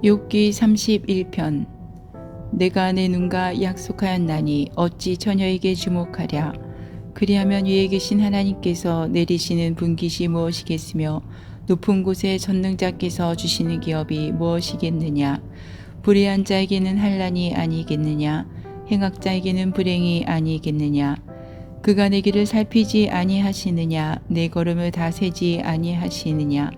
욥기 31편. 내가 내 눈과 약속하였나니 어찌 처녀에게 주목하랴. 그리하면 위에 계신 하나님께서 내리시는 분깃이 무엇이겠으며 높은 곳에 전능자께서 주시는 기업이 무엇이겠느냐. 불의한 자에게는 환난이 아니겠느냐. 행악자에게는 불행이 아니겠느냐. 그가 내 길을 살피지 아니하시느냐. 내 걸음을 다 세지 아니하시느냐.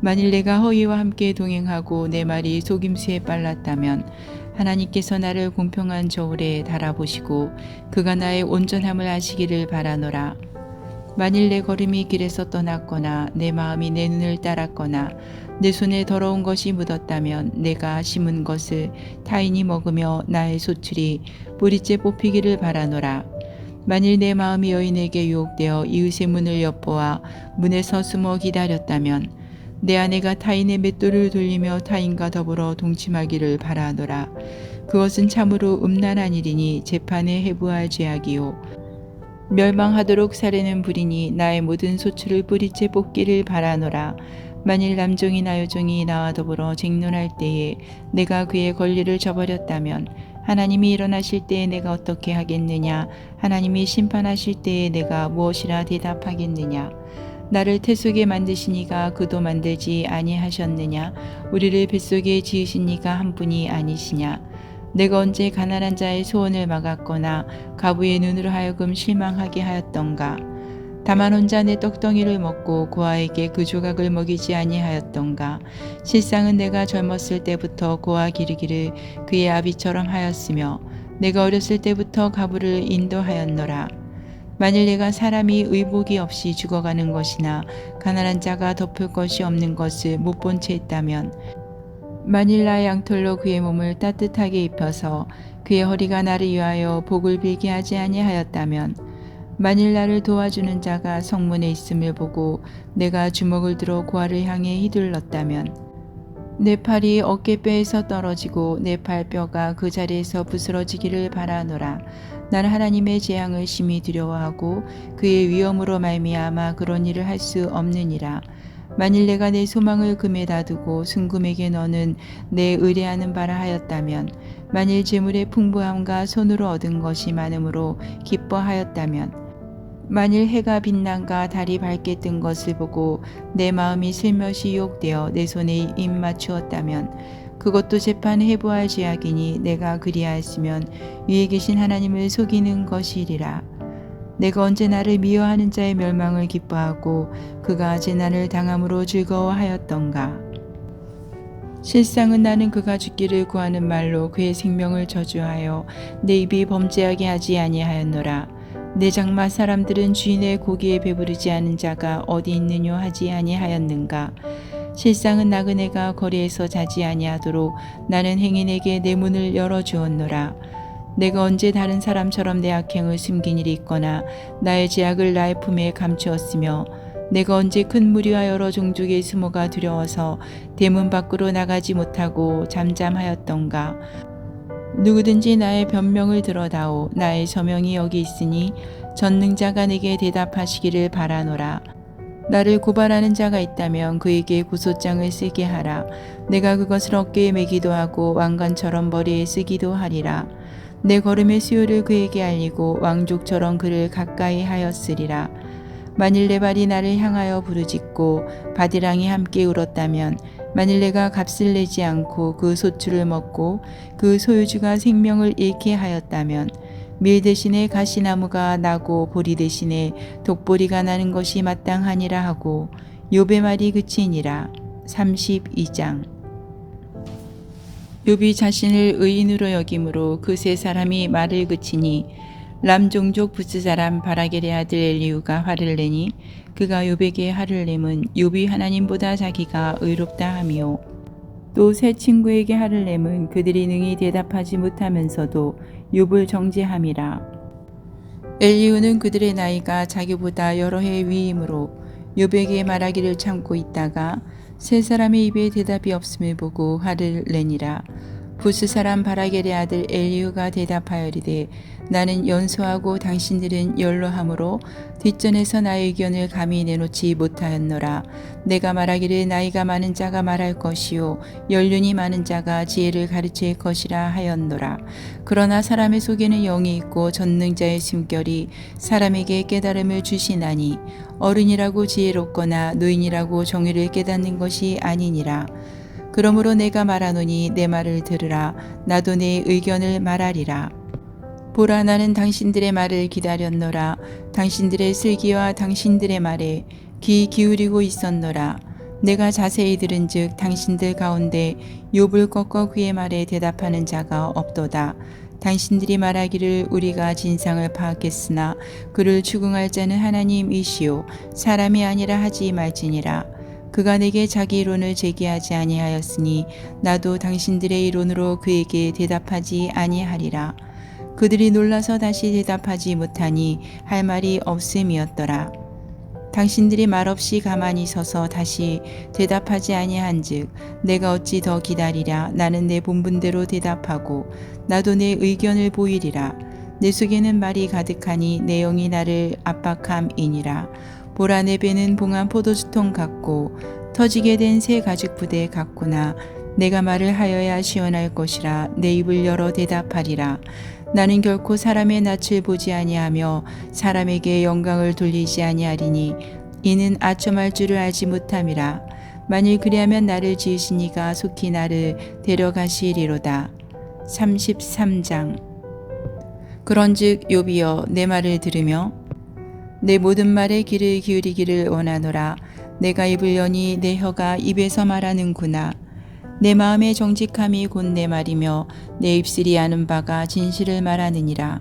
만일 내가 허위와 함께 동행하고 내 말이 속임수에 빨랐다면 하나님께서 나를 공평한 저울에 달아보시고 그가 나의 온전함을 아시기를 바라노라. 만일 내 걸음이 길에서 떠났거나 내 마음이 내 눈을 따랐거나 내 손에 더러운 것이 묻었다면 내가 심은 것을 타인이 먹으며 나의 소출이 뿌리째 뽑히기를 바라노라. 만일 내 마음이 여인에게 유혹되어 이웃의 문을 엿보아 문에서 숨어 기다렸다면 내 아내가 타인의 맷돌을 돌리며 타인과 더불어 동침하기를 바라노라. 그것은 참으로 음란한 일이니 재판에 해부할 죄악이요 멸망하도록 사르는 불이니 나의 모든 소출을 뿌리째 뽑기를 바라노라. 만일 남종이나 여종이 나와 더불어 쟁론할 때에 내가 그의 권리를 저버렸다면 하나님이 일어나실 때에 내가 어떻게 하겠느냐. 하나님이 심판하실 때에 내가 무엇이라 대답하겠느냐. 나를 태속에 만드시니가 그도 만들지 아니하셨느냐. 우리를 뱃속에 지으시니가 한 분이 아니시냐. 내가 언제 가난한 자의 소원을 막았거나 가부의 눈으로 하여금 실망하게 하였던가. 다만 혼자 내 떡덩이를 먹고 고아에게 그 조각을 먹이지 아니하였던가. 실상은 내가 젊었을 때부터 고아 기르기를 그의 아비처럼 하였으며 내가 어렸을 때부터 가부를 인도하였노라. 만일 내가 사람이 의복이 없이 죽어가는 것이나 가난한 자가 덮을 것이 없는 것을 못 본 채 있다면 만일 나의 양털로 그의 몸을 따뜻하게 입혀서 그의 허리가 나를 위하여 복을 빌게 하지 아니하였다면 만일 나를 도와주는 자가 성문에 있음을 보고 내가 주먹을 들어 고아를 향해 휘둘렀다면 내 팔이 어깨뼈에서 떨어지고 내 발뼈가 그 자리에서 부스러지기를 바라노라. 나는 하나님의 재앙을 심히 두려워하고 그의 위엄으로 말미암아 그런 일을 할 수 없느니라. 만일 내가 내 소망을 금에다 두고 순금에게 너는 내 의뢰하는 바라 하였다면 만일 재물의 풍부함과 손으로 얻은 것이 많음으로 기뻐하였다면 만일 해가 빛난가 달이 밝게 뜬 것을 보고 내 마음이 슬며시 유혹되어 내 손에 입 맞추었다면 그것도 재판에 해부할 죄악이니 내가 그리하였으면 위에 계신 하나님을 속이는 것이리라. 내가 언제 나를 미워하는 자의 멸망을 기뻐하고 그가 재난을 당함으로 즐거워하였던가. 실상은 나는 그가 죽기를 구하는 말로 그의 생명을 저주하여 내 입이 범죄하게 하지 아니하였노라. 내 장마 사람들은 주인의 고기에 배부르지 않은 자가 어디 있느뇨 하지 아니하였는가. 실상은 나그네가 거리에서 자지 아니하도록 나는 행인에게 내 문을 열어주었노라. 내가 언제 다른 사람처럼 내 악행을 숨긴 일이 있거나 나의 죄악을 나의 품에 감추었으며 내가 언제 큰 무리와 여러 종족의 수모가 두려워서 대문 밖으로 나가지 못하고 잠잠하였던가. 누구든지 나의 변명을 들어다오. 나의 저명이 여기 있으니 전능자가 내게 대답하시기를 바라노라. 나를 고발하는 자가 있다면 그에게 고소장을 쓰게 하라. 내가 그것을 어깨에 매기도 하고 왕관처럼 머리에 쓰기도 하리라. 내 걸음의 수요를 그에게 알리고 왕족처럼 그를 가까이 하였으리라. 만일 내 발이 나를 향하여 부르짖고 바디랑이 함께 울었다면 만일 내가 값을 내지 않고 그 소출을 먹고 그 소유주가 생명을 잃게 하였다면 밀 대신에 가시나무가 나고 보리 대신에 독보리가 나는 것이 마땅하니라 하고 욥의 말이 그치니라. 32장. 욥이 자신을 의인으로 여김으로 그 세 사람이 말을 그치니 람 종족 부스 사람 바라겔의 아들 엘리후가 화를 내니 그가 욥에게 화를 내면 욥이 하나님보다 자기가 의롭다 하미요. 또 세 친구에게 화를 내면 그들이 능히 대답하지 못하면서도 욥을 정죄함이라. 엘리후는 그들의 나이가 자기보다 여러 해 위이므로 욥에게 말하기를 참고 있다가 세 사람의 입에 대답이 없음을 보고 화를 내니라. 부스 사람 바라겔의 아들 엘리후가 대답하여리되 나는 연소하고 당신들은 연로함으로 뒷전에서 나의 의견을 감히 내놓지 못하였노라. 내가 말하기를 나이가 많은 자가 말할 것이요 연륜이 많은 자가 지혜를 가르칠 것이라 하였노라. 그러나 사람의 속에는 영이 있고 전능자의 숨결이 사람에게 깨달음을 주시나니 어른이라고 지혜롭거나 노인이라고 정의를 깨닫는 것이 아니니라. 그러므로 내가 말하노니 내 말을 들으라. 나도 내 의견을 말하리라. 보라, 나는 당신들의 말을 기다렸노라. 당신들의 슬기와 당신들의 말에 귀 기울이고 있었노라. 내가 자세히 들은즉 당신들 가운데 욥을 꺾어 그의 말에 대답하는 자가 없도다. 당신들이 말하기를 우리가 진상을 파악했으나 그를 추궁할 자는 하나님이시요 사람이 아니라 하지 말지니라. 그가 내게 자기 이론을 제기하지 아니하였으니 나도 당신들의 이론으로 그에게 대답하지 아니하리라. 그들이 놀라서 다시 대답하지 못하니 할 말이 없음이었더라. 당신들이 말없이 가만히 서서 다시 대답하지 아니한즉 내가 어찌 더 기다리랴. 나는 내 본분대로 대답하고 나도 내 의견을 보이리라. 내 속에는 말이 가득하니 내 영이 나를 압박함이니라. 보라, 내 배는 봉한 포도주통 같고 터지게 된 새 가죽 부대 같구나. 내가 말을 하여야 시원할 것이라. 내 입을 열어 대답하리라. 나는 결코 사람의 낯을 보지 아니하며 사람에게 영광을 돌리지 아니하리니 이는 아첨할 줄을 알지 못함이라. 만일 그리하면 나를 지으신 이가 속히 나를 데려가시리로다. 33장. 그런즉 욥이여, 내 말을 들으며 내 모든 말에 귀를 기울이기를 원하노라. 내가 입을 여니 내 혀가 입에서 말하는구나. 내 마음의 정직함이 곧 내 말이며 내 입술이 아는 바가 진실을 말하느니라.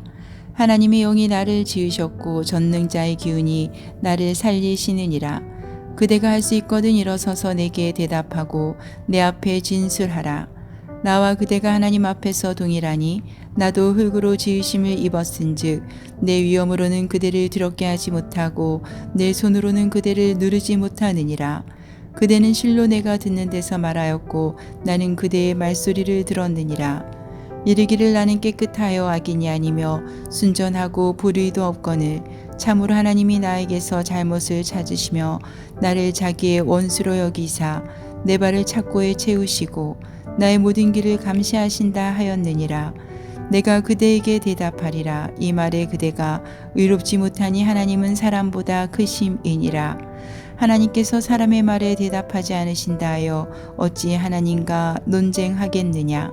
하나님의 영이 나를 지으셨고 전능자의 기운이 나를 살리시느니라. 그대가 할 수 있거든 일어서서 내게 대답하고 내 앞에 진술하라. 나와 그대가 하나님 앞에서 동일하니 나도 흙으로 지으심을 입었은즉 내 위엄으로는 그대를 더럽게 하지 못하고 내 손으로는 그대를 누르지 못하느니라. 그대는 실로 내가 듣는 데서 말하였고 나는 그대의 말소리를 들었느니라. 이르기를 나는 깨끗하여 악인이 아니며 순전하고 불의도 없거늘 참으로 하나님이 나에게서 잘못을 찾으시며 나를 자기의 원수로 여기사 내 발을 착고에 채우시고 나의 모든 길을 감시하신다 하였느니라. 내가 그대에게 대답하리라. 이 말에 그대가 의롭지 못하니 하나님은 사람보다 크심이니라. 하나님께서 사람의 말에 대답하지 않으신다 하여 어찌 하나님과 논쟁하겠느냐.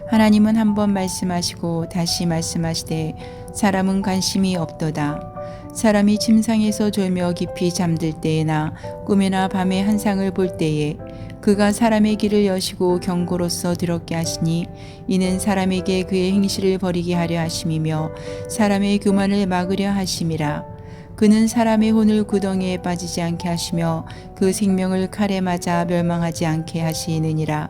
하나님은 한 번 말씀하시고 다시 말씀하시되 사람은 관심이 없도다. 사람이 침상에서 졸며 깊이 잠들 때에나 꿈에나 밤에 한상을 볼 때에 그가 사람의 길을 여시고 경고로서 더럽게 하시니 이는 사람에게 그의 행실을 버리게 하려 하심이며 사람의 교만을 막으려 하심이라. 그는 사람의 혼을 구덩이에 빠지지 않게 하시며 그 생명을 칼에 맞아 멸망하지 않게 하시느니라.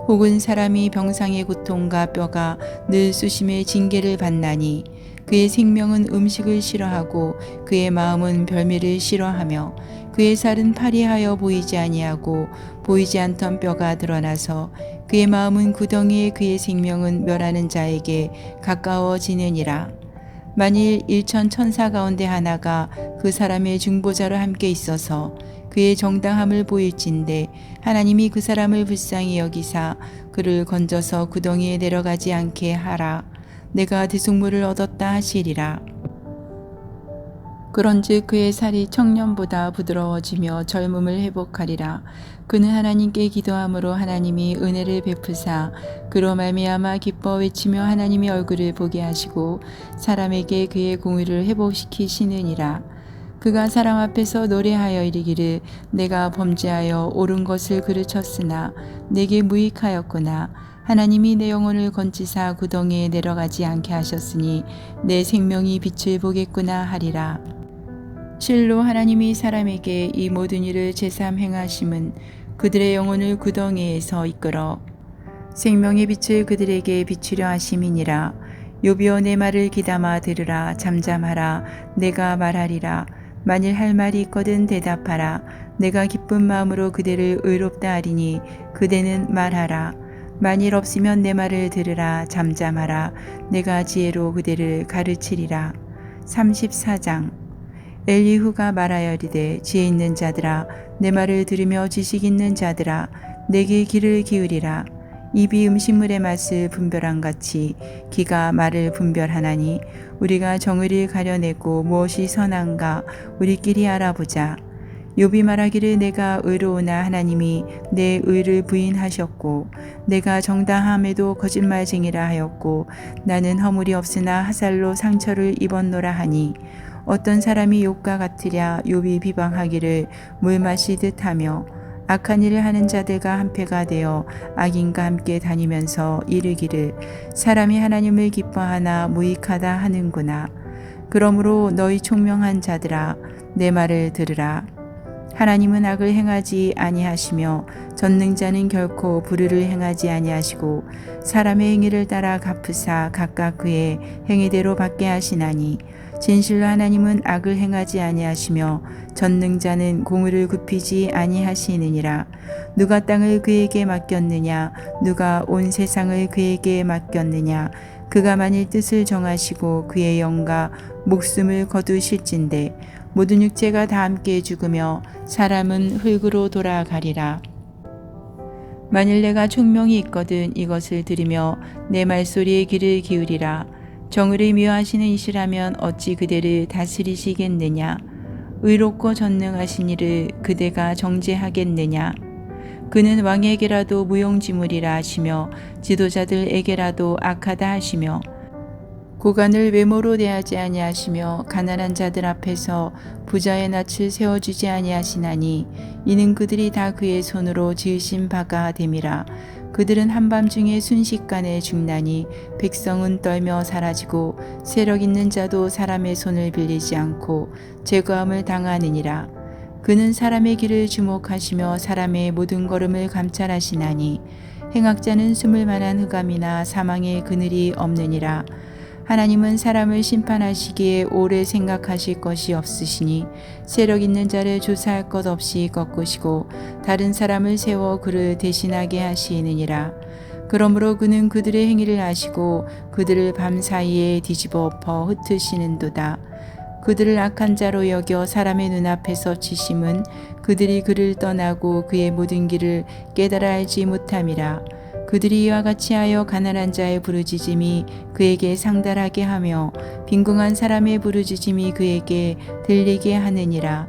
혹은 사람이 병상의 고통과 뼈가 늘 수심의 징계를 받나니 그의 생명은 음식을 싫어하고 그의 마음은 별미를 싫어하며 그의 살은 파리하여 보이지 아니하고 보이지 않던 뼈가 드러나서 그의 마음은 구덩이에 그의 생명은 멸하는 자에게 가까워지느니라. 만일 일천 천사 가운데 하나가 그 사람의 중보자로 함께 있어서 그의 정당함을 보일진대 하나님이 그 사람을 불쌍히 여기사 그를 건져서 구덩이에 내려가지 않게 하라. 내가 대속물을 얻었다 하시리라. 그런즉 그의 살이 청년보다 부드러워지며 젊음을 회복하리라. 그는 하나님께 기도함으로 하나님이 은혜를 베푸사 그로 말미암아 기뻐 외치며 하나님의 얼굴을 보게 하시고 사람에게 그의 공의를 회복시키시느니라. 그가 사람 앞에서 노래하여 이르기를 내가 범죄하여 옳은 것을 그르쳤으나 내게 무익하였구나. 하나님이 내 영혼을 건지사 구덩이에 내려가지 않게 하셨으니 내 생명이 빛을 보겠구나 하리라. 실로 하나님이 사람에게 이 모든 일을 제삼 행하심은 그들의 영혼을 구덩이에서 이끌어 생명의 빛을 그들에게 비추려 하심이니라. 욥이여, 내 말을 귀담아 들으라. 잠잠하라. 내가 말하리라. 만일 할 말이 있거든 대답하라. 내가 기쁜 마음으로 그대를 의롭다 하리니 그대는 말하라. 만일 없으면 내 말을 들으라. 잠잠하라. 내가 지혜로 그대를 가르치리라. 34장. 엘리후가 말하여리되 지혜 있는 자들아 내 말을 들으며 지식 있는 자들아 내게 귀를 기울이라. 입이 음식물의 맛을 분별한 같이 귀가 말을 분별하나니 우리가 정의를 가려내고 무엇이 선한가 우리끼리 알아보자. 욥이 말하기를 내가 의로우나 하나님이 내 의를 부인하셨고 내가 정당함에도 거짓말쟁이라 하였고 나는 허물이 없으나 하살로 상처를 입었노라 하니 어떤 사람이 욥과 같으랴. 욥이 비방하기를 물 마시듯 하며 악한 일을 하는 자들과 한패가 되어 악인과 함께 다니면서 이르기를 사람이 하나님을 기뻐하나 무익하다 하는구나. 그러므로 너희 총명한 자들아 내 말을 들으라. 하나님은 악을 행하지 아니하시며 전능자는 결코 불의를 행하지 아니하시고 사람의 행위를 따라 갚으사 각각 그의 행위대로 받게 하시나니 진실로 하나님은 악을 행하지 아니하시며 전능자는 공의를 굽히지 아니하시느니라. 누가 땅을 그에게 맡겼느냐 누가 온 세상을 그에게 맡겼느냐. 그가 만일 뜻을 정하시고 그의 영과 목숨을 거두실진대 모든 육체가 다 함께 죽으며 사람은 흙으로 돌아가리라. 만일 내가 총명이 있거든 이것을 들으며 내 말소리에 귀를 기울이라. 정의를 미워하시는 이시라면 어찌 그대를 다스리시겠느냐. 의롭고 전능하신 이를 그대가 정죄하겠느냐. 그는 왕에게라도 무용지물이라 하시며 지도자들에게라도 악하다 하시며 고관을 외모로 대하지 아니하시며 가난한 자들 앞에서 부자의 낯을 세워주지 아니하시나니 이는 그들이 다 그의 손으로 지으신 바가 됨이라. 그들은 한밤중에 순식간에 죽나니 백성은 떨며 사라지고 세력 있는 자도 사람의 손을 빌리지 않고 제거함을 당하느니라. 그는 사람의 길을 주목하시며 사람의 모든 걸음을 감찰하시나니 행악자는 숨을 만한 흑암이나 사망의 그늘이 없느니라. 하나님은 사람을 심판하시기에 오래 생각하실 것이 없으시니 세력 있는 자를 조사할 것 없이 꺾으시고 다른 사람을 세워 그를 대신하게 하시느니라. 그러므로 그는 그들의 행위를 아시고 그들을 밤 사이에 뒤집어 엎어 흩으시는도다. 그들을 악한 자로 여겨 사람의 눈앞에서 치심은 그들이 그를 떠나고 그의 모든 길을 깨달아 알지 못함이라. 그들이 이와 같이 하여 가난한 자의 부르짖음이 그에게 상달하게 하며 빈궁한 사람의 부르짖음이 그에게 들리게 하느니라.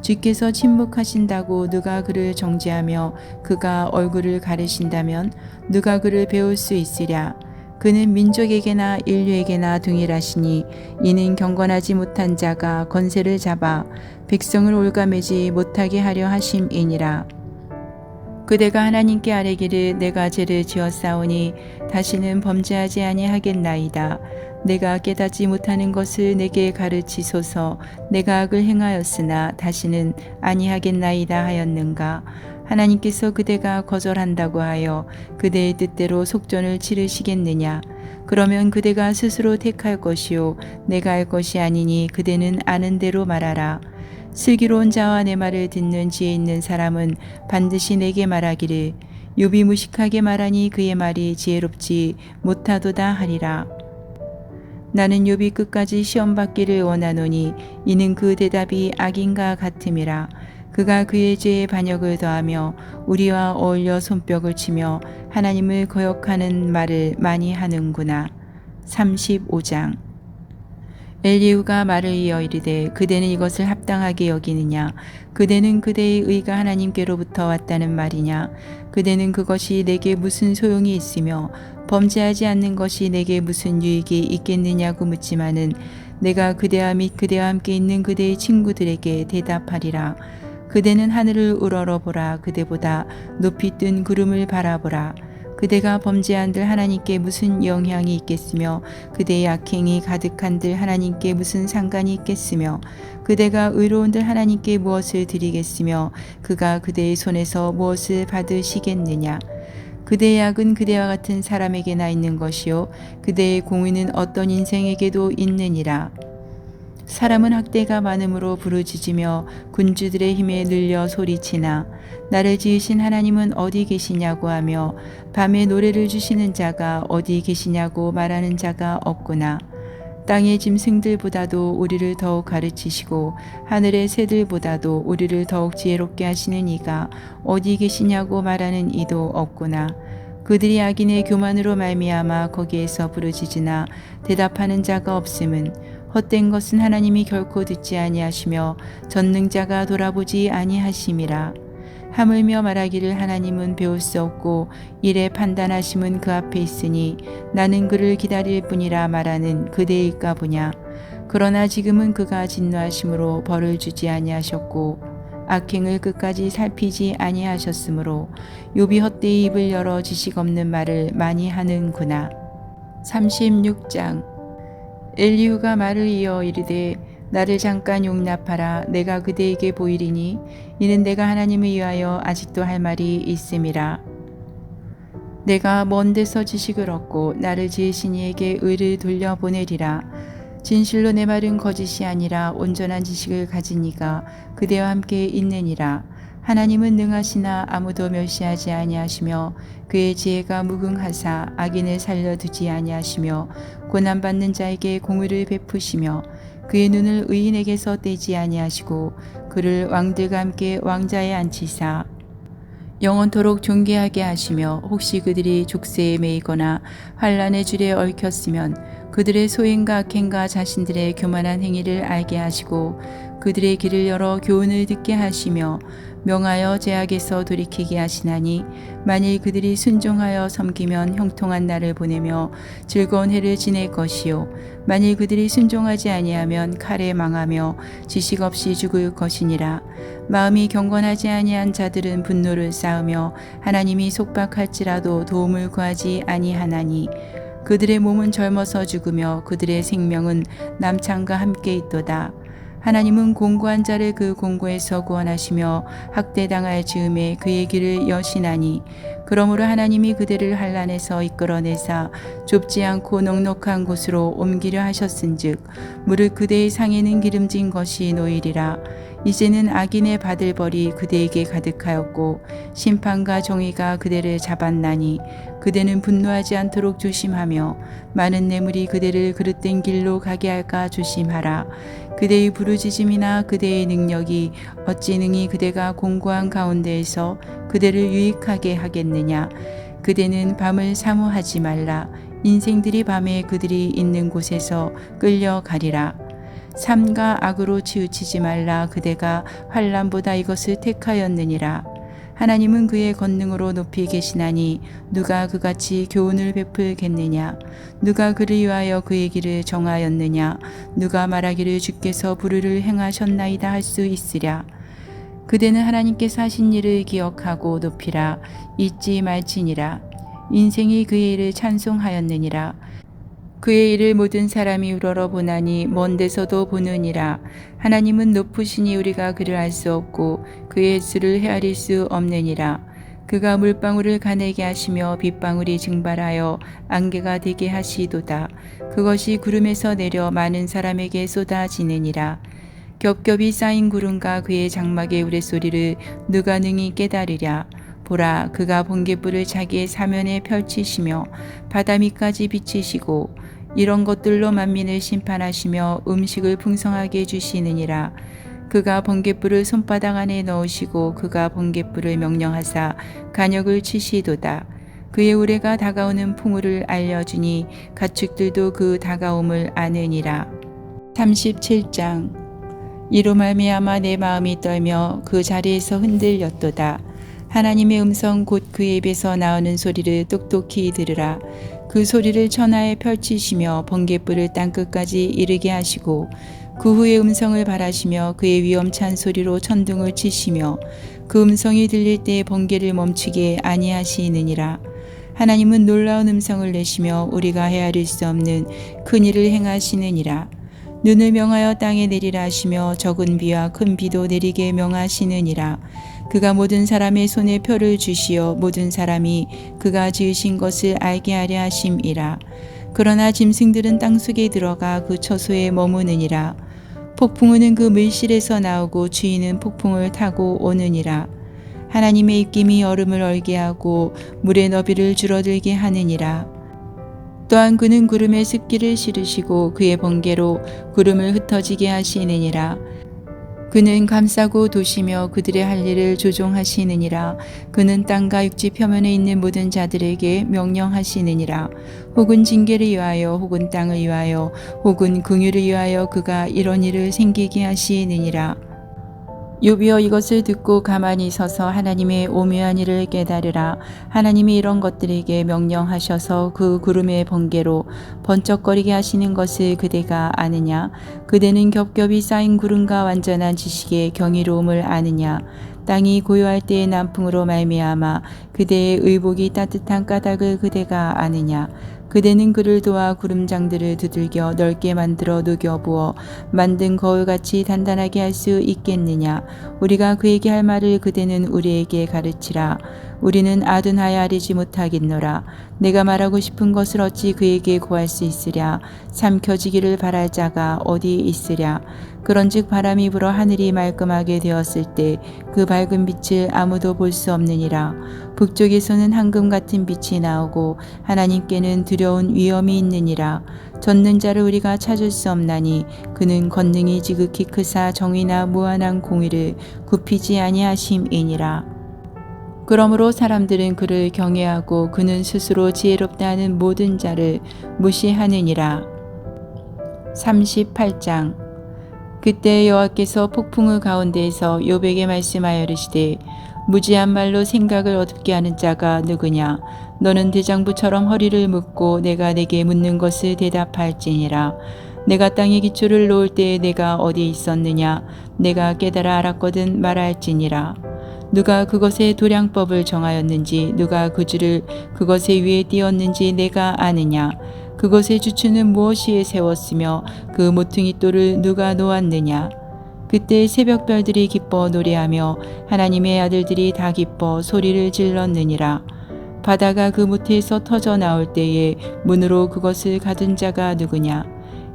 주께서 침묵하신다고 누가 그를 정죄하며 그가 얼굴을 가리신다면 누가 그를 배울 수 있으랴. 그는 민족에게나 인류에게나 동일하시니 이는 경건하지 못한 자가 권세를 잡아 백성을 올가매지 못하게 하려 하심이니라. 그대가 하나님께 아뢰기를 내가 죄를 지었사오니 다시는 범죄하지 아니하겠나이다. 내가 깨닫지 못하는 것을 내게 가르치소서. 내가 악을 행하였으나 다시는 아니하겠나이다 하였는가. 하나님께서 그대가 거절한다고 하여 그대의 뜻대로 속전을 치르시겠느냐. 그러면 그대가 스스로 택할 것이요 내가 할 것이 아니니 그대는 아는 대로 말하라. 슬기로운 자와 내 말을 듣는 지혜 있는 사람은 반드시 내게 말하기를 욥이 무식하게 말하니 그의 말이 지혜롭지 못하도다 하리라. 나는 욥이 끝까지 시험받기를 원하노니 이는 그 대답이 악인과 같음이라. 그가 그의 죄에 반역을 더하며 우리와 어울려 손뼉을 치며 하나님을 거역하는 말을 많이 하는구나. 35장. 엘리후가 말을 이어 이르되 그대는 이것을 합당하게 여기느냐. 그대는 그대의 의가 하나님께로부터 왔다는 말이냐. 그대는 그것이 내게 무슨 소용이 있으며 범죄하지 않는 것이 내게 무슨 유익이 있겠느냐고 묻지만은 내가 그대와 및 그대와 함께 있는 그대의 친구들에게 대답하리라. 그대는 하늘을 우러러보라. 그대보다 높이 뜬 구름을 바라보라. 그대가 범죄한들 하나님께 무슨 영향이 있겠으며 그대의 악행이 가득한들 하나님께 무슨 상관이 있겠으며 그대가 의로운들 하나님께 무엇을 드리겠으며 그가 그대의 손에서 무엇을 받으시겠느냐. 그대의 악은 그대와 같은 사람에게나 있는 것이요 그대의 공의는 어떤 인생에게도 있느니라. 사람은 학대가 많음으로 부르짖으며 군주들의 힘에 눌려 소리치나 나를 지으신 하나님은 어디 계시냐고 하며 밤에 노래를 주시는 자가 어디 계시냐고 말하는 자가 없구나. 땅의 짐승들보다도 우리를 더욱 가르치시고 하늘의 새들보다도 우리를 더욱 지혜롭게 하시는 이가 어디 계시냐고 말하는 이도 없구나. 그들이 악인의 교만으로 말미암아 거기에서 부르짖으나 대답하는 자가 없음은 헛된 것은 하나님이 결코 듣지 아니하시며 전능자가 돌아보지 아니하심이라. 하물며 말하기를 하나님은 배울 수 없고 이래 판단하심은 그 앞에 있으니 나는 그를 기다릴 뿐이라 말하는 그대일까 보냐. 그러나 지금은 그가 진노하심으로 벌을 주지 아니하셨고 악행을 끝까지 살피지 아니하셨으므로 욥이 헛되이 입을 열어 지식 없는 말을 많이 하는구나. 36장. 엘리후가 말을 이어 이르되 나를 잠깐 용납하라. 내가 그대에게 보이리니 이는 내가 하나님을 위하여 아직도 할 말이 있음이라. 내가 먼 데서 지식을 얻고 나를 지으신 이에게 의를 돌려보내리라. 진실로 내 말은 거짓이 아니라 온전한 지식을 가진 이가 그대와 함께 있느니라. 하나님은 능하시나 아무도 멸시하지 아니하시며 그의 지혜가 무궁하사 악인을 살려두지 아니하시며 고난받는 자에게 공의를 베푸시며 그의 눈을 의인에게서 떼지 아니하시고 그를 왕들과 함께 왕자에 앉히사 영원토록 존귀하게 하시며 혹시 그들이 족쇄에 매이거나 환란의 줄에 얽혔으면 그들의 소행과 악행과 자신들의 교만한 행위를 알게 하시고 그들의 길을 열어 교훈을 듣게 하시며 명하여 죄악에서 돌이키게 하시나니 만일 그들이 순종하여 섬기면 형통한 날을 보내며 즐거운 해를 지낼 것이요 만일 그들이 순종하지 아니하면 칼에 망하며 지식 없이 죽을 것이니라. 마음이 경건하지 아니한 자들은 분노를 쌓으며 하나님이 속박할지라도 도움을 구하지 아니하나니 그들의 몸은 젊어서 죽으며 그들의 생명은 남창과 함께 있도다. 하나님은 공고한 자를 그 공고에서 구원하시며 학대당할 즈음에 그의 길을 여시나니 그러므로 하나님이 그들을 환난에서 이끌어내사 좁지 않고 넉넉한 곳으로 옮기려 하셨은즉 무릇 그대의 상에는 기름진 것이 놓이리라. 이제는 악인의 받을 벌이 그대에게 가득하였고 심판과 정의가 그대를 잡았나니 그대는 분노하지 않도록 조심하며 많은 뇌물이 그대를 그릇된 길로 가게 할까 조심하라. 그대의 부르짖음이나 그대의 능력이 어찌 능히 그대가 공고한 가운데에서 그대를 유익하게 하겠느냐. 그대는 밤을 사모하지 말라. 인생들이 밤에 그들이 있는 곳에서 끌려가리라. 삶과 악으로 치우치지 말라. 그대가 환난보다 이것을 택하였느니라. 하나님은 그의 권능으로 높이 계시나니 누가 그같이 교훈을 베풀겠느냐. 누가 그를 위하여 그의 길을 정하였느냐. 누가 말하기를 주께서 불의를 행하셨나이다 할 수 있으랴. 그대는 하나님께서 하신 일을 기억하고 높이라. 잊지 말지니라. 인생이 그의 일을 찬송하였느니라. 그의 일을 모든 사람이 우러러보나니 먼 데서도 보느니라. 하나님은 높으시니 우리가 그를 알 수 없고 그의 수를 헤아릴 수 없느니라. 그가 물방울을 가내게 하시며 빗방울이 증발하여 안개가 되게 하시도다. 그것이 구름에서 내려 많은 사람에게 쏟아지느니라. 겹겹이 쌓인 구름과 그의 장막의 우레소리를 누가 능히 깨달으랴. 보라, 그가 번갯불을 자기의 사면에 펼치시며 바다 밑까지 비치시고 이런 것들로 만민을 심판하시며 음식을 풍성하게 주시느니라. 그가 번갯불을 손바닥 안에 넣으시고 그가 번갯불을 명령하사 간역을 치시도다. 그의 우레가 다가오는 풍우를 알려주니 가축들도 그 다가옴을 아느니라. 37장. 이로 말미암아 내 마음이 떨며 그 자리에서 흔들렸도다. 하나님의 음성 곧 그의 입에서 나오는 소리를 똑똑히 들으라. 그 소리를 천하에 펼치시며 번갯불을 땅끝까지 이르게 하시고 그 후에 음성을 발하시며 그의 위엄찬 소리로 천둥을 치시며 그 음성이 들릴 때 번개를 멈추게 아니하시느니라. 하나님은 놀라운 음성을 내시며 우리가 헤아릴 수 없는 큰 일을 행하시느니라. 눈을 명하여 땅에 내리라 하시며 적은 비와 큰 비도 내리게 명하시느니라. 그가 모든 사람의 손에 표를 주시어 모든 사람이 그가 지으신 것을 알게 하려 하심이라. 그러나 짐승들은 땅속에 들어가 그 처소에 머무느니라. 폭풍우는 그 물실에서 나오고 주인은 폭풍을 타고 오느니라. 하나님의 입김이 얼음을 얼게 하고 물의 너비를 줄어들게 하느니라. 또한 그는 구름에 습기를 실으시고 그의 번개로 구름을 흩어지게 하시느니라. 그는 감싸고 도시며 그들의 할 일을 조종하시느니라. 그는 땅과 육지 표면에 있는 모든 자들에게 명령하시느니라. 혹은 징계를 위하여 혹은 땅을 위하여 혹은 긍휼을 위하여 그가 이런 일을 생기게 하시느니라. 욥이여 이것을 듣고 가만히 서서 하나님의 오묘한 일을 깨달으라. 하나님이 이런 것들에게 명령하셔서 그 구름의 번개로 번쩍거리게 하시는 것을 그대가 아느냐? 그대는 겹겹이 쌓인 구름과 완전한 지식의 경이로움을 아느냐? 땅이 고요할 때의 남풍으로 말미암아 그대의 의복이 따뜻한 까닭을 그대가 아느냐? 그대는 그를 도와 구름장들을 두들겨 넓게 만들어 녹여부어 만든 거울같이 단단하게 할 수 있겠느냐? 우리가 그에게 할 말을 그대는 우리에게 가르치라. 우리는 아둔하여 아리지 못하겠노라. 내가 말하고 싶은 것을 어찌 그에게 고할 수 있으랴? 삼켜지기를 바랄 자가 어디 있으랴? 그런즉 바람이 불어 하늘이 말끔하게 되었을 때 그 밝은 빛을 아무도 볼 수 없느니라. 북쪽에서는 황금 같은 빛이 나오고 하나님께는 두려운 위엄이 있느니라. 젖는 자를 우리가 찾을 수 없나니 그는 권능이 지극히 크사 정의나 무한한 공의를 굽히지 아니하심이니라. 그러므로 사람들은 그를 경외하고 그는 스스로 지혜롭다 하는 모든 자를 무시하느니라. 38장. 그때 여호와께서 폭풍우 가운데에서 욥에게 말씀하여 이르시되 무지한 말로 생각을 어둡게 하는 자가 누구냐? 너는 대장부처럼 허리를 묶고 내가 내게 묻는 것을 대답할지니라. 내가 땅에 기초를 놓을 때에 내가 어디 있었느냐? 내가 깨달아 알았거든 말할지니라. 누가 그것의 도량법을 정하였는지 누가 그 줄을 그것의 위에 띄었는지 내가 아느냐? 그것의 주추는 무엇이에 세웠으며 그 모퉁이 돌을 누가 놓았느냐? 그때 새벽별들이 기뻐 노래하며 하나님의 아들들이 다 기뻐 소리를 질렀느니라. 바다가 그 모태에서 터져 나올 때에 문으로 그것을 가둔 자가 누구냐?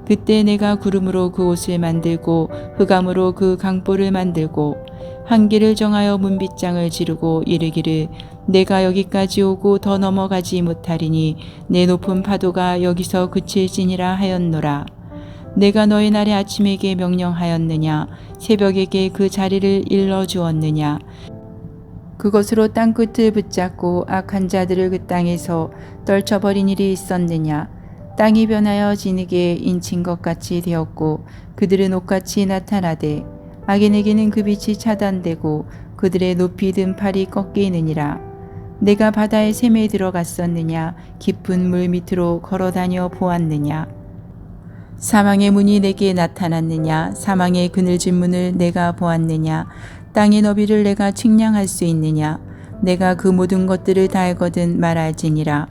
그때 내가 구름으로 그 옷을 만들고 흑암으로 그 강보를 만들고 한계를 정하여 문빗장을 지르고 이르기를 내가 여기까지 오고 더 넘어가지 못하리니 내 높은 파도가 여기서 그칠지니라 하였노라. 내가 너의 날에 아침에게 명령하였느냐? 새벽에게 그 자리를 일러주었느냐? 그것으로 땅끝을 붙잡고 악한 자들을 그 땅에서 떨쳐버린 일이 있었느냐? 땅이 변하여 진흙에 인친 것 같이 되었고 그들은 옷같이 나타나되 악인에게는 그 빛이 차단되고 그들의 높이 든 팔이 꺾이느니라. 내가 바다의 샘에 들어갔었느냐? 깊은 물 밑으로 걸어다녀 보았느냐? 사망의 문이 내게 나타났느냐? 사망의 그늘진 문을 내가 보았느냐? 땅의 너비를 내가 측량할 수 있느냐? 내가 그 모든 것들을 다 알거든 말할지니라.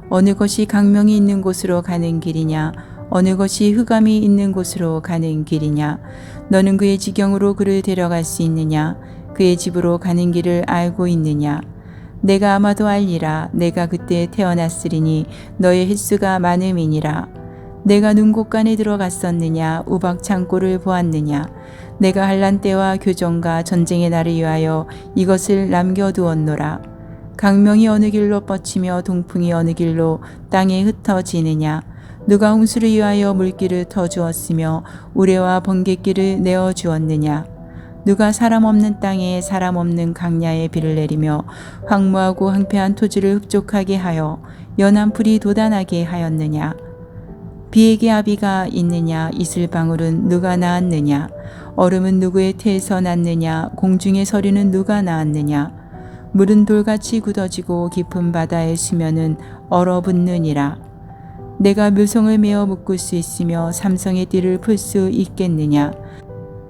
어느 것이 강명이 있는 곳으로 가는 길이냐? 어느 것이 흑암이 있는 곳으로 가는 길이냐? 너는 그의 지경으로 그를 데려갈 수 있느냐? 그의 집으로 가는 길을 알고 있느냐? 내가 아마도 알리라. 내가 그때 태어났으리니 너의 횟수가 많음이니라. 내가 눈곳간에 들어갔었느냐? 우박 창고를 보았느냐? 내가 환난 때와 교정과 전쟁의 날을 위하여 이것을 남겨두었노라. 강명이 어느 길로 뻗치며 동풍이 어느 길로 땅에 흩어지느냐? 누가 홍수를 위하여 물길을 터주었으며 우레와 번갯길을 내어주었느냐? 누가 사람 없는 땅에 사람 없는 강야에 비를 내리며 황무하고 황폐한 토지를 흡족하게 하여 연한 풀이 돋아나게 하였느냐? 비에게 아비가 있느냐? 이슬방울은 누가 낳았느냐? 얼음은 누구의 태에서 났느냐? 공중의 서리는 누가 낳았느냐? 물은 돌같이 굳어지고 깊은 바다의 수면은 얼어붙느니라. 내가 묘성을 메어 묶을 수 있으며 삼성의 띠를 풀 수 있겠느냐?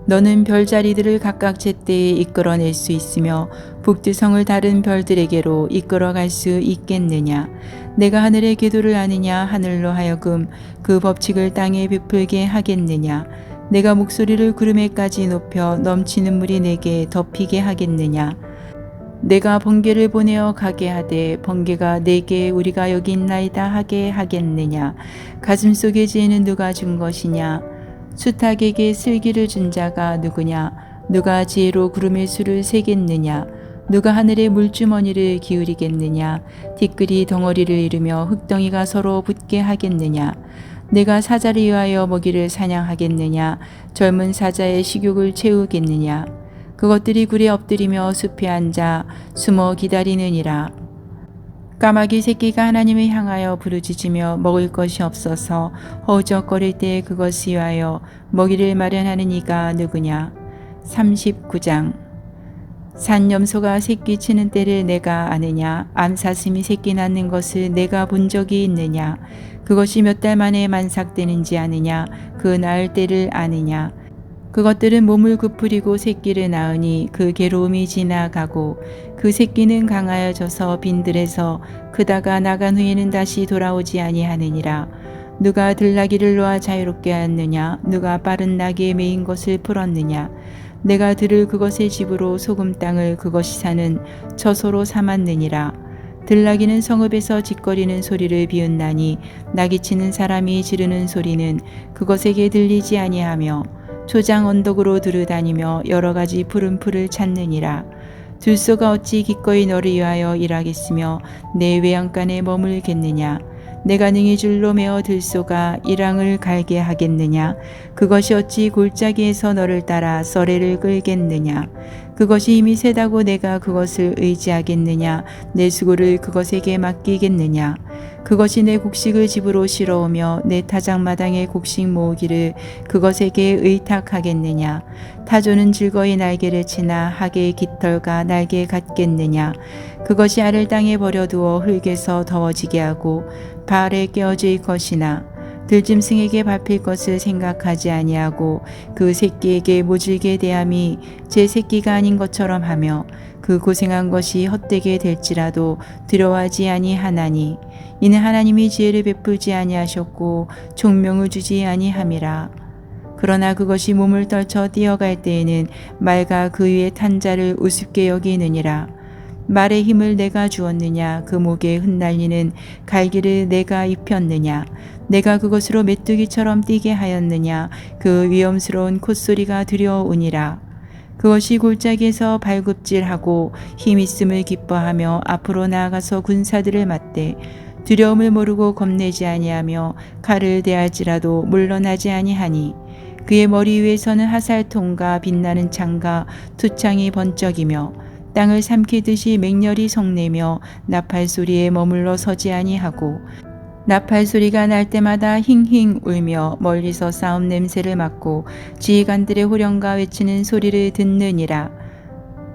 너는 별자리들을 각각 제때에 이끌어낼 수 있으며 북두성을 다른 별들에게로 이끌어갈 수 있겠느냐? 내가 하늘의 궤도를 아느냐? 하늘로 하여금 그 법칙을 땅에 베풀게 하겠느냐? 내가 목소리를 구름에까지 높여 넘치는 물이 내게 덮이게 하겠느냐? 내가 번개를 보내어 가게 하되 번개가 내게 우리가 여기 있나이다 하게 하겠느냐? 가슴속의 지혜는 누가 준 것이냐? 수탉에게 슬기를 준 자가 누구냐? 누가 지혜로 구름의 수를 세겠느냐? 누가 하늘의 물주머니를 기울이겠느냐? 티끌이 덩어리를 이루며 흙덩이가 서로 붙게 하겠느냐? 내가 사자를 위하여 먹이를 사냥하겠느냐? 젊은 사자의 식욕을 채우겠느냐? 그것들이 굴에 엎드리며 숲에 앉아 숨어 기다리느니라. 까마귀 새끼가 하나님을 향하여 부르짖으며 먹을 것이 없어서 허우적거릴 때 그것을 위하여 먹이를 마련하는 이가 누구냐? 39장. 산염소가 새끼 치는 때를 내가 아느냐? 암사슴이 새끼 낳는 것을 내가 본 적이 있느냐? 그것이 몇 달 만에 만삭되는지 아느냐? 그 낳을 때를 아느냐? 그것들은 몸을 구부리고 새끼를 낳으니 그 괴로움이 지나가고 그 새끼는 강하여져서 빈들에서 크다가 나간 후에는 다시 돌아오지 아니하느니라. 누가 들나귀를 놓아 자유롭게 하였느냐? 누가 빠른 나귀에 매인 것을 풀었느냐? 내가 들을 그것의 집으로 소금 땅을 그것이 사는 처소로 삼았느니라. 들나귀는 성읍에서 짓거리는 소리를 비웃나니 나귀치는 사람이 지르는 소리는 그것에게 들리지 아니하며 초장 언덕으로 두루다니며 여러 가지 푸른 풀을 찾느니라. 들소가 어찌 기꺼이 너를 위하여 일하겠으며 내 외양간에 머물겠느냐? 내가 능히 줄로 메어 들소가 이랑을 갈게 하겠느냐? 그것이 어찌 골짜기에서 너를 따라 썰애를 끌겠느냐? 그것이 힘이 세다고 내가 그것을 의지하겠느냐? 내 수고를 그것에게 맡기겠느냐? 그것이 내 곡식을 집으로 실어오며 내 타작마당에 곡식 모으기를 그것에게 의탁하겠느냐? 타조는 즐거이 날개를 치나 하계의 깃털과 날개 같겠느냐? 그것이 알을 땅에 버려두어 흙에서 더워지게 하고 발에 깨어질 것이나 들짐승에게 밟힐 것을 생각하지 아니하고 그 새끼에게 모질게 대함이 제 새끼가 아닌 것처럼 하며 그 고생한 것이 헛되게 될지라도 두려워하지 아니하나니 이는 하나님이 지혜를 베풀지 아니하셨고 총명을 주지 아니함이라. 그러나 그것이 몸을 떨쳐 뛰어갈 때에는 말과 그 위에 탄 자를 우습게 여기느니라. 말의 힘을 내가 주었느냐? 그 목에 흩날리는 갈기를 내가 입혔느냐? 내가 그것으로 메뚜기처럼 뛰게 하였느냐? 그 위험스러운 콧소리가 두려우니라. 그것이 골짜기에서 발굽질하고 힘있음을 기뻐하며 앞으로 나아가서 군사들을 맞대 두려움을 모르고 겁내지 아니하며 칼을 대할지라도 물러나지 아니하니 그의 머리 위에서는 화살통과 빛나는 창과 투창이 번쩍이며 땅을 삼키듯이 맹렬히 성내며 나팔 소리에 머물러 서지 아니하고 나팔 소리가 날 때마다 힝힝 울며 멀리서 싸움 냄새를 맡고 지휘관들의 호령과 외치는 소리를 듣느니라.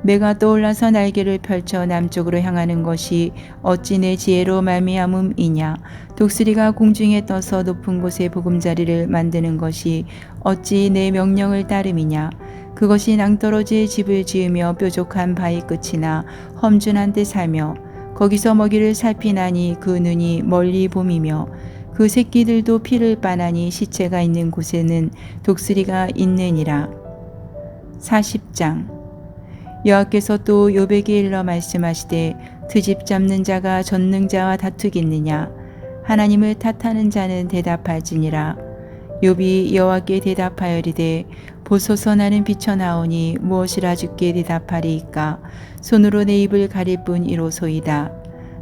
매가 떠올라서 날개를 펼쳐 남쪽으로 향하는 것이 어찌 내 지혜로 말미암음이냐? 독수리가 공중에 떠서 높은 곳에 보금자리를 만드는 것이 어찌 내 명령을 따름이냐? 그것이 낭떠러지의 집을 지으며 뾰족한 바위 끝이나 험준한 데 살며 거기서 먹이를 살피나니 그 눈이 멀리 봄이며 그 새끼들도 피를 빠나니 시체가 있는 곳에는 독수리가 있느니라. 40장. 여호와께서 또 욥에게 일러 말씀하시되 트집 잡는 자가 전능자와 다투겠느냐? 하나님을 탓하는 자는 대답할지니라. 욥이 여호와께 대답하여리되 보소서 나는 비쳐나오니 무엇이라 주께 대답하리이까? 손으로 내 입을 가릴 뿐 이로소이다.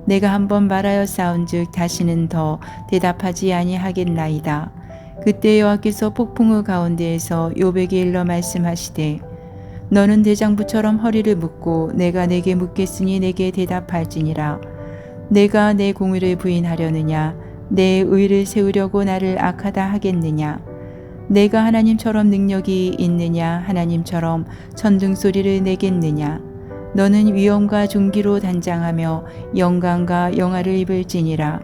내가 한번 말하여 싸운즉 다시는 더 대답하지 아니하겠나이다. 그때 여호와께서 폭풍우 가운데에서 욥에게 일러 말씀하시되 너는 대장부처럼 허리를 묶고 내가 내게 묻겠으니 내게 대답할지니라. 내가 내 공의를 부인하려느냐? 내 의를 세우려고 나를 악하다 하겠느냐? 내가 하나님처럼 능력이 있느냐? 하나님처럼 천둥소리를 내겠느냐? 너는 위엄과 존귀로 단장하며 영광과 영화를 입을지니라.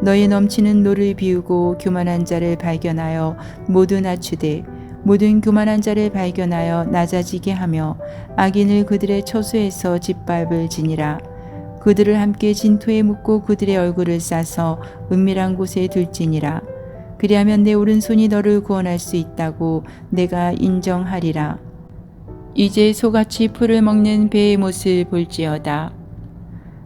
너의 넘치는 노를 비우고 교만한 자를 발견하여 모두 낮추되 모든 교만한 자를 발견하여 낮아지게 하며 악인을 그들의 처소에서 짓밟을지니라. 그들을 함께 진토에 묻고 그들의 얼굴을 싸서 은밀한 곳에 둘지니라. 그리하면 내 오른손이 너를 구원할 수 있다고 내가 인정하리라. 이제 소같이 풀을 먹는 배의 못을 볼지어다.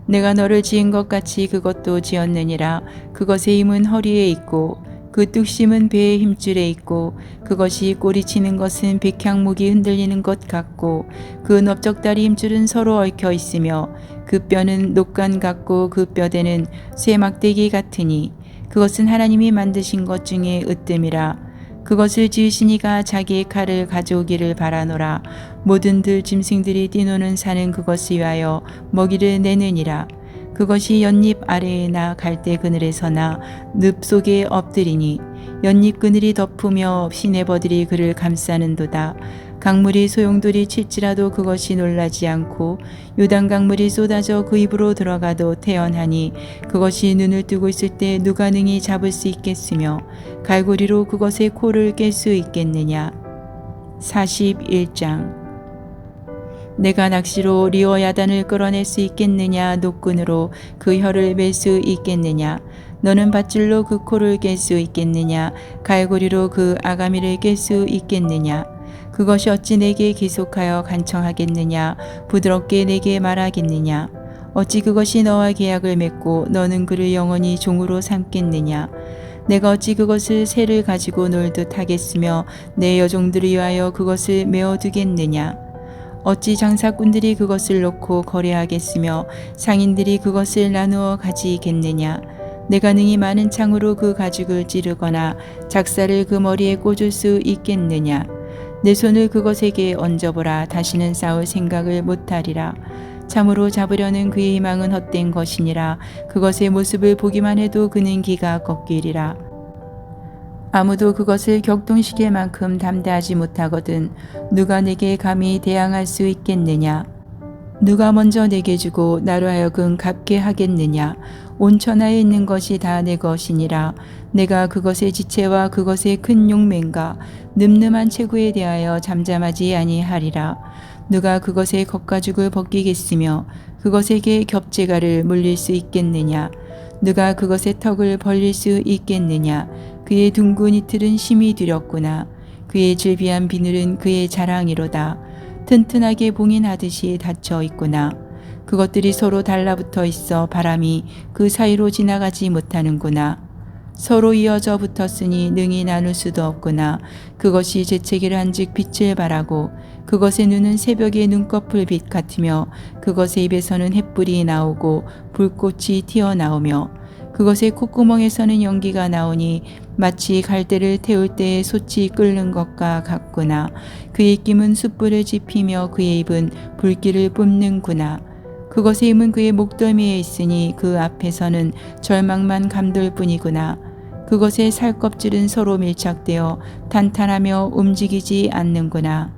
내가 너를 지은 것 같이 그것도 지었느니라. 그것의 힘은 허리에 있고 그 뚝심은 배의 힘줄에 있고 그것이 꼬리치는 것은 백향목이 흔들리는 것 같고 그 넓적다리 힘줄은 서로 얽혀 있으며 그 뼈는 녹간 같고 그 뼈대는 쇠막대기 같으니 그것은 하나님이 만드신 것 중에 으뜸이라. 그것을 지으신 이가 자기의 칼을 가져오기를 바라노라. 모든 들 짐승들이 뛰노는 산은 그것을 위하여 먹이를 내느니라. 그것이 연잎 아래에나 갈대 그늘에서나 늪 속에 엎드리니 연잎 그늘이 덮으며 시내버들이 그를 감싸는도다. 강물이 소용돌이 칠지라도 그것이 놀라지 않고 요단 강물이 쏟아져 그 입으로 들어가도 태연하니 그것이 눈을 뜨고 있을 때 누가 능히 잡을 수 있겠으며 갈고리로 그것의 코를 깰 수 있겠느냐. 41장. 내가 낚시로 리어야단을 끌어낼 수 있겠느냐. 노끈으로 그 혀를 맬 수 있겠느냐. 너는 밧줄로 그 코를 깰 수 있겠느냐. 갈고리로 그 아가미를 깰 수 있겠느냐. 그것이 어찌 내게 계속하여 간청하겠느냐. 부드럽게 내게 말하겠느냐. 어찌 그것이 너와 계약을 맺고 너는 그를 영원히 종으로 삼겠느냐. 내가 어찌 그것을 새를 가지고 놀듯 하겠으며 내 여종들을 위하여 그것을 메어두겠느냐. 어찌 장사꾼들이 그것을 놓고 거래하겠으며 상인들이 그것을 나누어 가지겠느냐. 내가 능히 많은 창으로 그 가죽을 찌르거나 작사를 그 머리에 꽂을 수 있겠느냐. 내 손을 그것에게 얹어보라. 다시는 싸울 생각을 못하리라. 참으로 잡으려는 그의 희망은 헛된 것이니라. 그것의 모습을 보기만 해도 그는 기가 꺾이리라. 아무도 그것을 격동시킬 만큼 담대하지 못하거든 누가 내게 감히 대항할 수 있겠느냐. 누가 먼저 내게 주고 나로 하여금 갚게 하겠느냐. 온 천하에 있는 것이 다 내 것이니라. 내가 그것의 지체와 그것의 큰 용맹과 늠름한 체구에 대하여 잠잠하지 아니하리라. 누가 그것의 겉가죽을 벗기겠으며 그것에게 겹재가를 물릴 수 있겠느냐. 누가 그것의 턱을 벌릴 수 있겠느냐. 그의 둥근 이틀은 심히 두렵구나. 그의 질비한 비늘은 그의 자랑이로다. 튼튼하게 봉인하듯이 닫혀 있구나. 그것들이 서로 달라붙어 있어 바람이 그 사이로 지나가지 못하는구나. 서로 이어져 붙었으니 능히 나눌 수도 없구나. 그것이 재채기를 한즉 빛을 발하고 그것의 눈은 새벽의 눈꺼풀 빛 같으며 그것의 입에서는 햇불이 나오고 불꽃이 튀어나오며 그것의 콧구멍에서는 연기가 나오니 마치 갈대를 태울 때에 솥이 끓는 것과 같구나. 그의 입김은 숯불을 지피며 그의 입은 불길을 뿜는구나. 그것의 힘은 그의 목덜미에 있으니 그 앞에서는 절망만 감돌 뿐이구나. 그것의 살껍질은 서로 밀착되어 탄탄하며 움직이지 않는구나.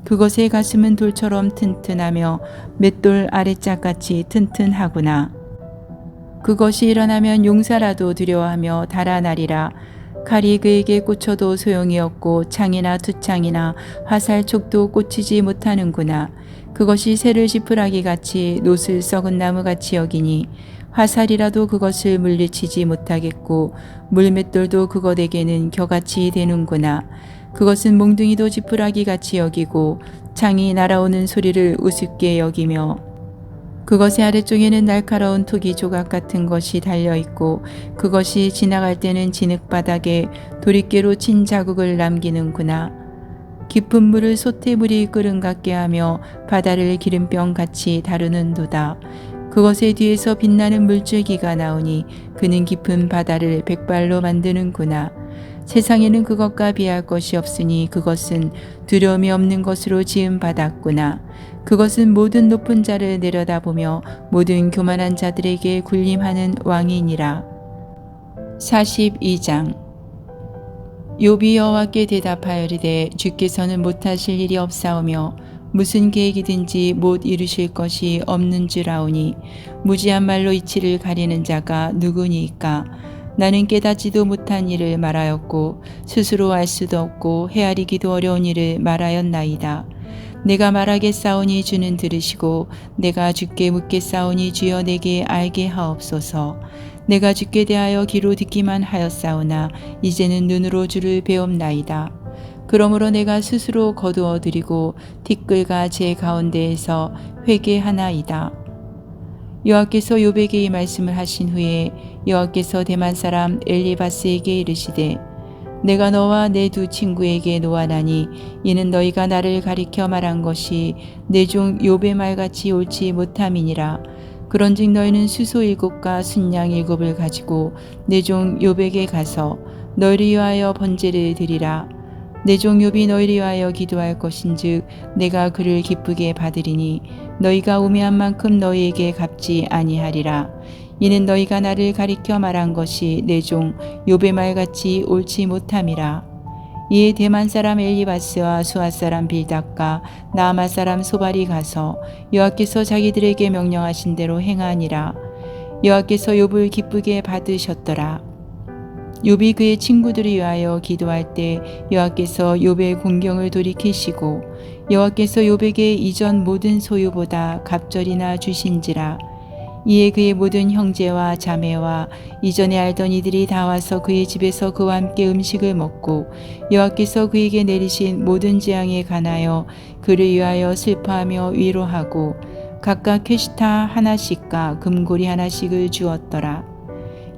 그것의 가슴은 돌처럼 튼튼하며 맷돌 아래짝같이 튼튼하구나. 그것이 일어나면 용사라도 두려워하며 달아나리라. 칼이 그에게 꽂혀도 소용이 없고 창이나 투창이나 화살촉도 꽂히지 못하는구나. 그것이 새를 지푸라기 같이 노슬 썩은 나무 같이 여기니 화살이라도 그것을 물리치지 못하겠고 물맷돌도 그것에게는 겨같이 되는구나. 그것은 몽둥이도 지푸라기 같이 여기고 창이 날아오는 소리를 우습게 여기며 그것의 아래쪽에는 날카로운 토기 조각 같은 것이 달려있고 그것이 지나갈 때는 진흙바닥에 도리깨로 친 자국을 남기는구나. 깊은 물을 솥에물이 끓은 같게 하며 바다를 기름병같이 다루는도다. 그것의 뒤에서 빛나는 물줄기가 나오니 그는 깊은 바다를 백발로 만드는구나. 세상에는 그것과 비할 것이 없으니 그것은 두려움이 없는 것으로 지음받았구나. 그것은 모든 높은 자를 내려다보며 모든 교만한 자들에게 군림하는 왕이니라. 42장. 욥이 여호와께 대답하여리되 주께서는 못하실 일이 없사오며 무슨 계획이든지 못 이루실 것이 없는 줄 아오니 무지한 말로 이치를 가리는 자가 누구니이까. 나는 깨닫지도 못한 일을 말하였고 스스로 알 수도 없고 헤아리기도 어려운 일을 말하였나이다. 내가 말하겠사오니 주는 들으시고 내가 주께 묻겠사오니 주여 내게 알게 하옵소서. 내가 주께 대하여 귀로 듣기만 하였사오나 이제는 눈으로 주를 배옵나이다. 그러므로 내가 스스로 거두어 드리고 티끌과 제 가운데에서 회개하나이다. 여호와께서 욥에게 이 말씀을 하신 후에 여호와께서 대만 사람 엘리바스에게 이르시되 내가 너와 내 두 친구에게 노하나니 이는 너희가 나를 가리켜 말한 것이 내 종 욥의 말같이 옳지 못함이니라. 그런즉 너희는 수소 7과 순양 7을 가지고 내 종 욥에게 가서 너희를 위하여 번제를 드리라. 내 종 욥이 너희를 위하여 기도할 것인즉 내가 그를 기쁘게 받으리니 너희가 우매한 만큼 너희에게 갚지 아니하리라. 이는 너희가 나를 가리켜 말한 것이 내 종 욥의 말같이 옳지 못함이라. 이에 대만 사람 엘리바스와 수아 사람 빌닷과 나아마 사람 소발이 가서 여호와께서 자기들에게 명령하신 대로 행하니라. 여호와께서 욥을 기쁘게 받으셨더라. 욥이 그의 친구들을 위하여 기도할 때 여호와께서 욥의 공경을 돌이키시고 여호와께서 욥에게 이전 모든 소유보다 갑절이나 주신지라. 이에 그의 모든 형제와 자매와 이전에 알던 이들이 다 와서 그의 집에서 그와 함께 음식을 먹고 여호와께서 그에게 내리신 모든 재앙에 관하여 그를 위하여 슬퍼하며 위로하고 각각 캐시타 하나씩과 금고리 하나씩을 주었더라.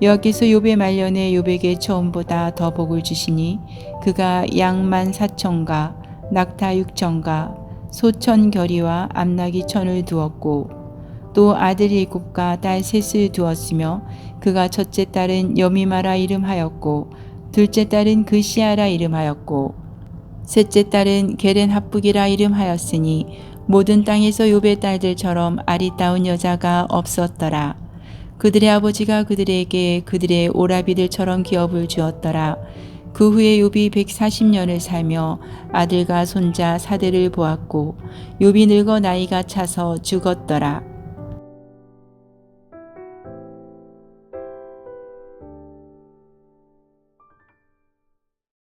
여호와께서 욥의 말년에 욥에게 처음보다 더 복을 주시니 그가 양 14,000과 낙타 6,000과 소 1,000겨리와 암나귀 1,000을 두었고 또 아들 7과 딸 3을 두었으며 그가 첫째 딸은 여미마라 이름하였고 둘째 딸은 그시아라 이름하였고 셋째 딸은 게렌 합북이라 이름하였으니 모든 땅에서 욥의 딸들처럼 아리따운 여자가 없었더라. 그들의 아버지가 그들에게 그들의 오라비들처럼 기업을 주었더라. 그 후에 욥이 140년을 살며 아들과 손자 4대를 보았고 욥이 늙어 나이가 차서 죽었더라.